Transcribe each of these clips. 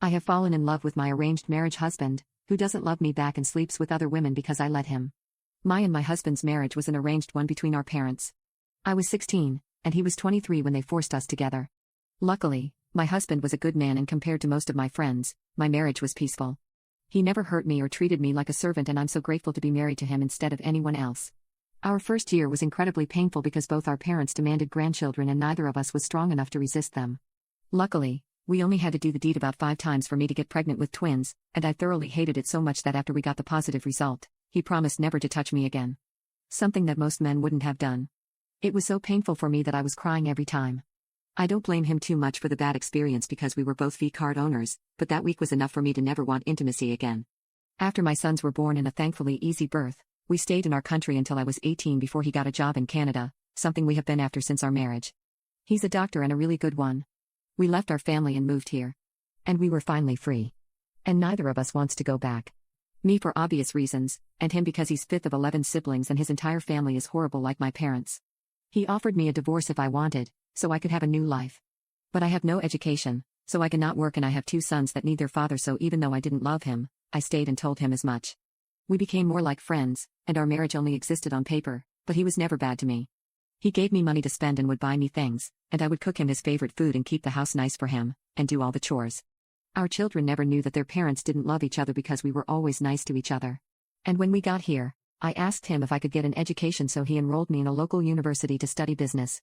I have fallen in love with my arranged marriage husband, who doesn't love me back and sleeps with other women because I let him. My and my husband's marriage was an arranged one between our parents. I was 16, and he was 23 when they forced us together. Luckily, my husband was a good man and compared to most of my friends, my marriage was peaceful. He never hurt me or treated me like a servant, and I'm so grateful to be married to him instead of anyone else. Our first year was incredibly painful because both our parents demanded grandchildren and neither of us was strong enough to resist them. Luckily, we only had to do the deed about 5 times for me to get pregnant with twins, and I thoroughly hated it so much that after we got the positive result, he promised never to touch me again. Something that most men wouldn't have done. It was so painful for me that I was crying every time. I don't blame him too much for the bad experience because we were both V-card owners, but that week was enough for me to never want intimacy again. After my sons were born in a thankfully easy birth, we stayed in our country until I was 18 before he got a job in Canada, something we have been after since our marriage. He's a doctor and a really good one. We left our family and moved here. And we were finally free. And neither of us wants to go back. Me for obvious reasons, and him because he's 5th of 11 siblings and his entire family is horrible like my parents. He offered me a divorce if I wanted, so I could have a new life. But I have no education, so I cannot work, and I have 2 sons that need their father, so even though I didn't love him, I stayed and told him as much. We became more like friends, and our marriage only existed on paper, but he was never bad to me. He gave me money to spend and would buy me things, and I would cook him his favorite food and keep the house nice for him, and do all the chores. Our children never knew that their parents didn't love each other because we were always nice to each other. And when we got here, I asked him if I could get an education, so he enrolled me in a local university to study business.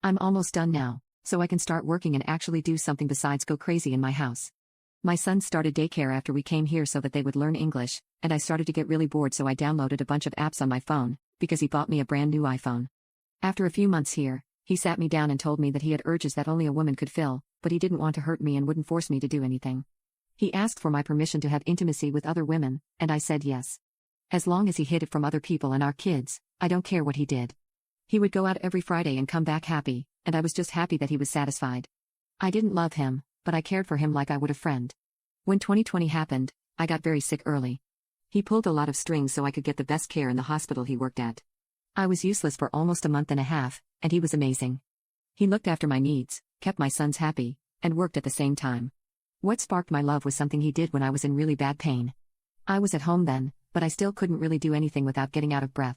I'm almost done now, so I can start working and actually do something besides go crazy in my house. My sons started daycare after we came here so that they would learn English, and I started to get really bored, so I downloaded a bunch of apps on my phone, because he bought me a brand new iPhone. After a few months here, he sat me down and told me that he had urges that only a woman could fill, but he didn't want to hurt me and wouldn't force me to do anything. He asked for my permission to have intimacy with other women, and I said yes. As long as he hid it from other people and our kids, I don't care what he did. He would go out every Friday and come back happy, and I was just happy that he was satisfied. I didn't love him, but I cared for him like I would a friend. When 2020 happened, I got very sick early. He pulled a lot of strings so I could get the best care in the hospital he worked at. I was useless for almost a month and a half, and he was amazing. He looked after my needs, kept my sons happy, and worked at the same time. What sparked my love was something he did when I was in really bad pain. I was at home then, but I still couldn't really do anything without getting out of breath.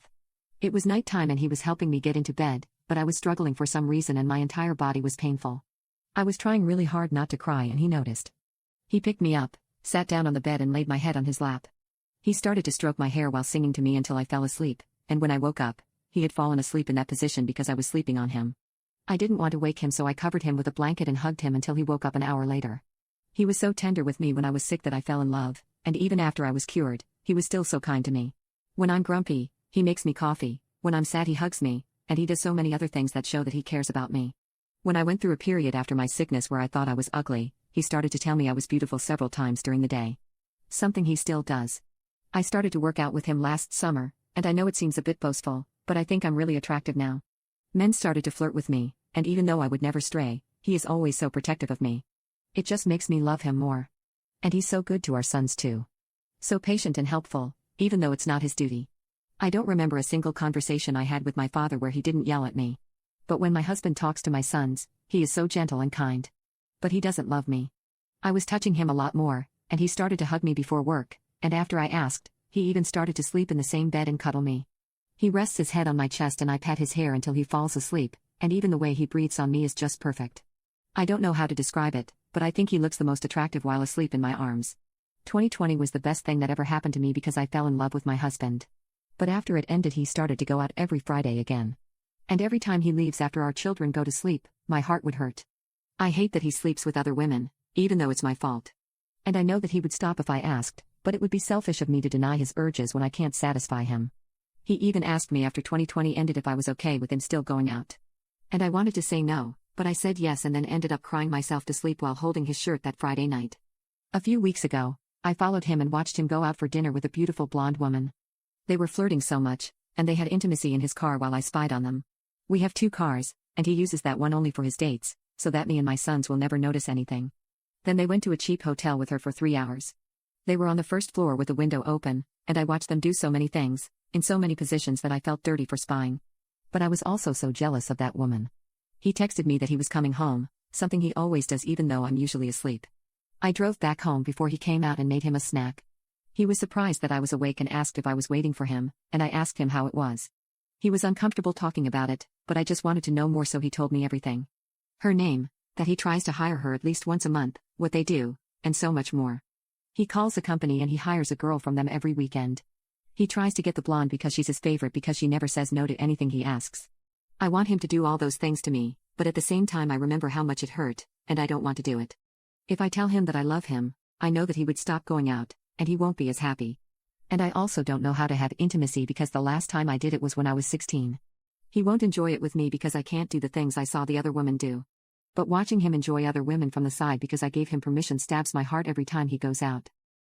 It was nighttime and he was helping me get into bed, but I was struggling for some reason and my entire body was painful. I was trying really hard not to cry and he noticed. He picked me up, sat down on the bed and laid my head on his lap. He started to stroke my hair while singing to me until I fell asleep, and when I woke up, he had fallen asleep in that position because I was sleeping on him. I didn't want to wake him, so I covered him with a blanket and hugged him until he woke up an hour later. He was so tender with me when I was sick that I fell in love, and even after I was cured, he was still so kind to me. When I'm grumpy, he makes me coffee, when I'm sad he hugs me, and he does so many other things that show that he cares about me. When I went through a period after my sickness where I thought I was ugly, he started to tell me I was beautiful several times during the day. Something he still does. I started to work out with him last summer, and I know it seems a bit boastful, but I think I'm really attractive now. Men started to flirt with me, and even though I would never stray, he is always so protective of me. It just makes me love him more. And he's so good to our sons too. So patient and helpful, even though it's not his duty. I don't remember a single conversation I had with my father where he didn't yell at me. But when my husband talks to my sons, he is so gentle and kind. But he doesn't love me. I was touching him a lot more, and he started to hug me before work, and after I asked, he even started to sleep in the same bed and cuddle me. He rests his head on my chest and I pat his hair until he falls asleep, and even the way he breathes on me is just perfect. I don't know how to describe it, but I think he looks the most attractive while asleep in my arms. 2020 was the best thing that ever happened to me because I fell in love with my husband. But after it ended, he started to go out every Friday again. And every time he leaves after our children go to sleep, my heart would hurt. I hate that he sleeps with other women, even though it's my fault. And I know that he would stop if I asked, but it would be selfish of me to deny his urges when I can't satisfy him. He even asked me after 2020 ended if I was okay with him still going out. And I wanted to say no, but I said yes and then ended up crying myself to sleep while holding his shirt that Friday night. A few weeks ago, I followed him and watched him go out for dinner with a beautiful blonde woman. They were flirting so much, and they had intimacy in his car while I spied on them. We have 2 cars, and he uses that one only for his dates, so that me and my sons will never notice anything. Then they went to a cheap hotel with her for 3 hours. They were on the first floor with the window open, and I watched them do so many things, in so many positions that I felt dirty for spying. But I was also so jealous of that woman. He texted me that he was coming home, something he always does even though I'm usually asleep. I drove back home before he came out and made him a snack. He was surprised that I was awake and asked if I was waiting for him, and I asked him how it was. He was uncomfortable talking about it, but I just wanted to know more, so he told me everything. Her name, that he tries to hire her at least once a month, what they do, and so much more. He calls the company and he hires a girl from them every weekend. He tries to get the blonde because she's his favorite because she never says no to anything he asks. I want him to do all those things to me, but at the same time I remember how much it hurt, and I don't want to do it. If I tell him that I love him, I know that he would stop going out, and he won't be as happy. And I also don't know how to have intimacy because the last time I did it was when I was 16. He won't enjoy it with me because I can't do the things I saw the other women do. But watching him enjoy other women from the side because I gave him permission stabs my heart every time he goes out.